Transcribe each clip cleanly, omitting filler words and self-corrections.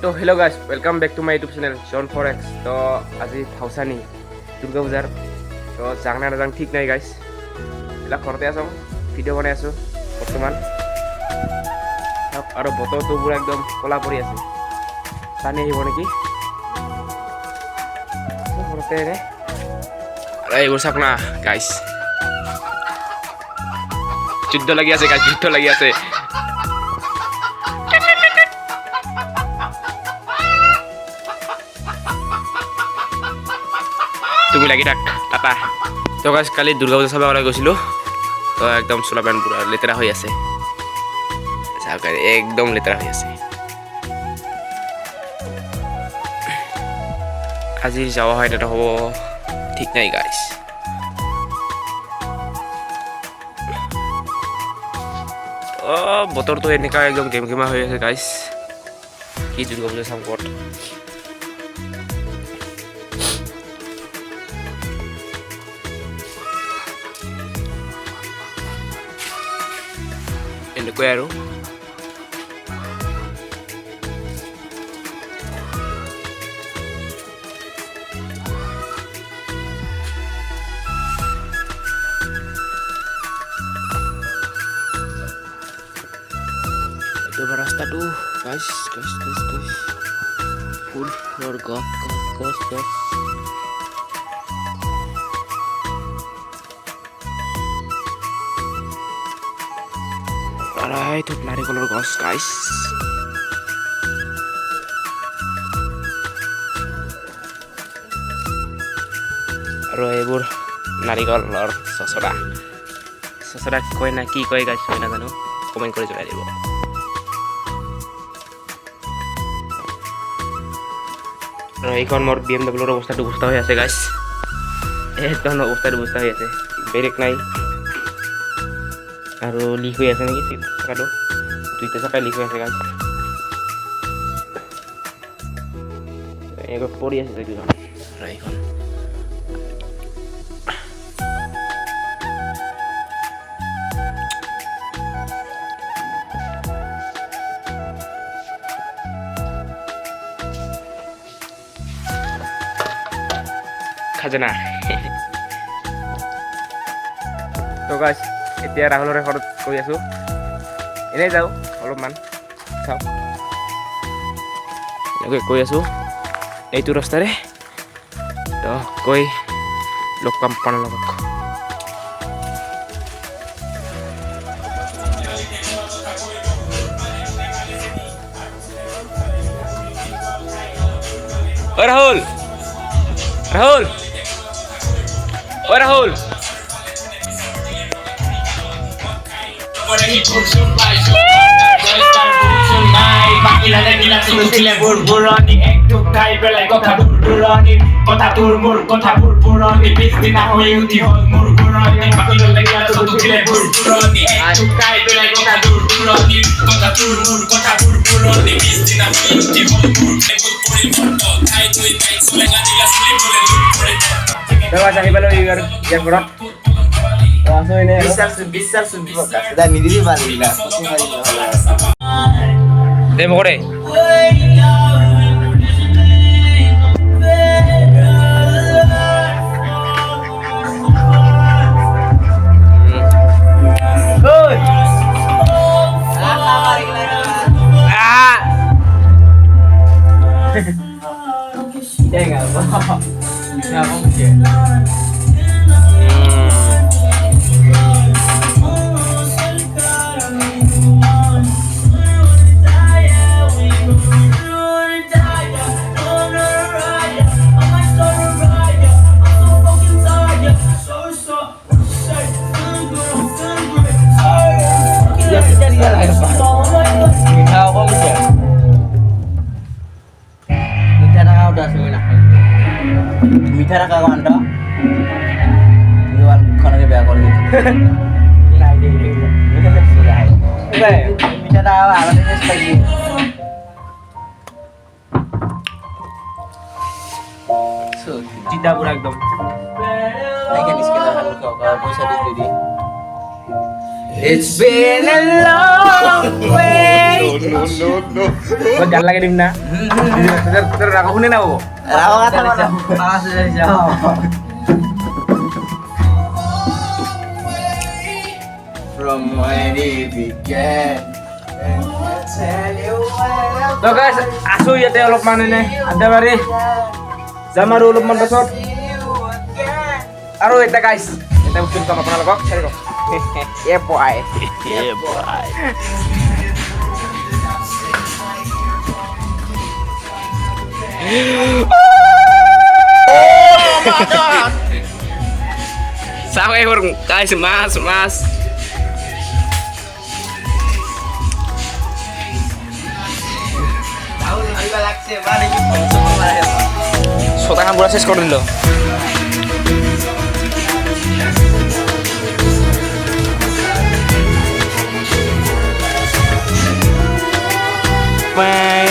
তো hello' guys welcome back to my YouTube channel John for X. তো আজি ভাউচানি দুৰ্গা পূজাৰ তো যাং না নাযাং ঠিক নাই গাইজ, এইবিলাক ঘৰতে আছোঁ, ভিডিঅ' বনাই আছোঁ বৰ্তমান। আৰু বতৰটো পুৰা একদম ক'লা পৰি আছে, পানী আহিব নেকি ঘৰতে এনে। আৰু এইবোৰ চাওক না গাইজ, যুদ্ধ লাগি আছে গাইজ, যুদ্ধ লাগি আছে। তুমি লাগি থাক টাটা। তো গাইজ কালি দুৰ্গা পূজা চাব গৈছিলোঁ, তো একদম চোলা পেণ্ট পুৰা লেতেৰা হৈ আছে, একদম লেতেৰা হৈ আছে। আজি যাওয়া হয় না হ'ব ঠিক নাই গাইজ। বতৰটো এনেকুৱা একদম গেমগেমা হৈ আছে গাইজ, কি দুৰ্গা পূজা চাম ক'ত। এনেকুৱাই আৰু এইটো ৰাস্তাটো গাইজ ফুল গছ গছ গছ। এইটো নাৰিকলৰ গছ গাইজ, আৰু এইবোৰ নাৰিকলৰ চচৰা কয় না কি কয় গাইজ, মই নাজানো, কমেণ্ট কৰি জনাই দিব। আৰু এইখন মোৰ BMW অৱস্থাটো হৈ আছে গাইজ, এইখন অৱস্থাটো হৈ আছে, ব্ৰেক নাই আৰু লিক হৈ আছে নেকি চকাটো, দুইটা চকাই লিক হৈ আছে গাইজ। এইবাৰ পৰি আছে দুজন, আৰু এইখন খাজানা। তো গাইজ এতিয়া ৰাহুলৰে ঘৰত গৈ আছোঁ, এনেই যাওঁ অলপমান চাওঁ, এনেকৈ গৈ আছোঁ এইটো ৰাস্তাৰে। তো গৈ লগ পাম পানৰ লগত। ঐ ৰাহুল, ৰাহুল, ঐ ৰাহুল, আহি পালোঁ ইয়াৰ ঘৰত। দে মকৰে মিঠা রাখা ঘন্টা খানাকে বেয়া করে মিঠা টাকা আলাদা পাইছি। চিন্তা পুরা একদম পয়সা দিতে It's been a long way. Buat jalan lagi Dimna. Terus aku punya apa? Rawa kata mana? Panas dari jauh. From when it began. Tuh guys, asu ya teh Lukman ini. Ada mari. Sama dulu Lukman besok. Aduh kita guys. Kita mungkin sama pernah lekok, cari kok. Yeah boy. Yeah, boy. Oh my god. Sampai guys, mas. Tahu lebih balak sih, balik semua balik. So tangan bola skor dulu. My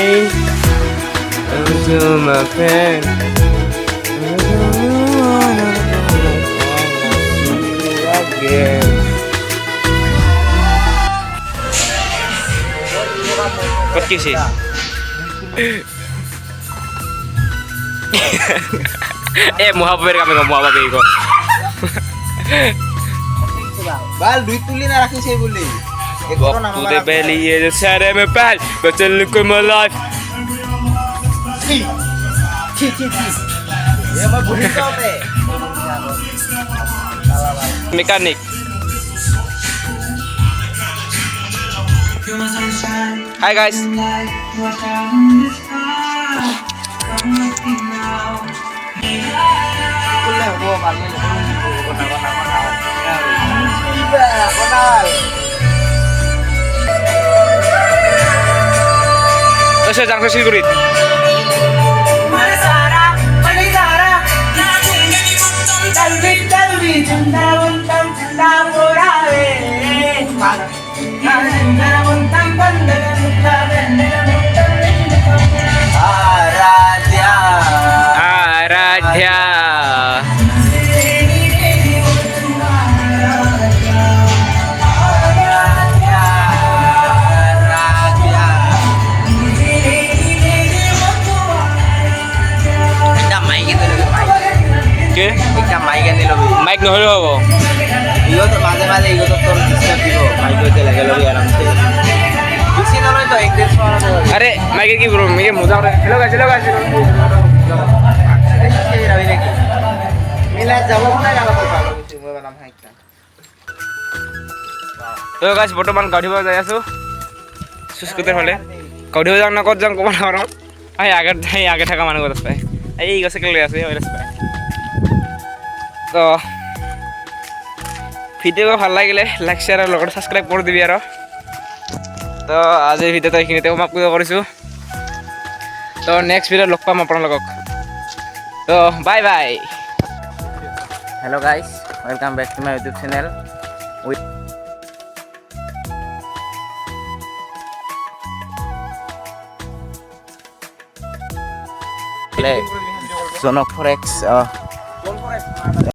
my friend. Kot sih. Mau apa kami mau apa kok. Bal duit tulis nak saya boleh. Waktu de belly is sad me bad, but look at my life. Ci. Ya mah boleh kau teh. Mekanik. Hi guys. Kuliah gua kali ini. Iya, kenal. Terus jangan sih gurit. Aradhya. Oke. Ikan main kan lebih. Mic নহলে হ'ব। Iyo তো মাঝে ego তো তোর disturb দিব। Mic হইতে লাগে lobby আরামসে। বেশি না নয় তো এক দেড় শো আনা দেবে। আরে মাইকের কি বলবো মিকে মজা করে হ্যালো গাইস মিলা যাব না গেল তো ভালো কিছু মই বানাম হাইটা। তো গাইস বৰ্তমান গাড়ীব যাই আছো সুস্কুটাৰ ফালে গাড়ীব যাওঁ না ক'ত যাওঁ ক'ব নোৱাৰো আগে থকা মানুহ ক'ত পায় এই গছে লৈ আছে ওইৰাস পায় তো ভিডিঅ' ভাল লাগিলে লাইক শ্বেয়াৰ আৰু লগতে ছাবস্ক্ৰাইব কৰি দিবি আৰু তো আজিৰ ভিডিঅ'টো এইখিনিতে সমাপ্ত কৰিছোঁ তো নেক্সট ভিডিঅ'ত লগ পাম আপোনালোকক তো bye bye Hello guys, welcome back to my YouTube channel. Zonok Forex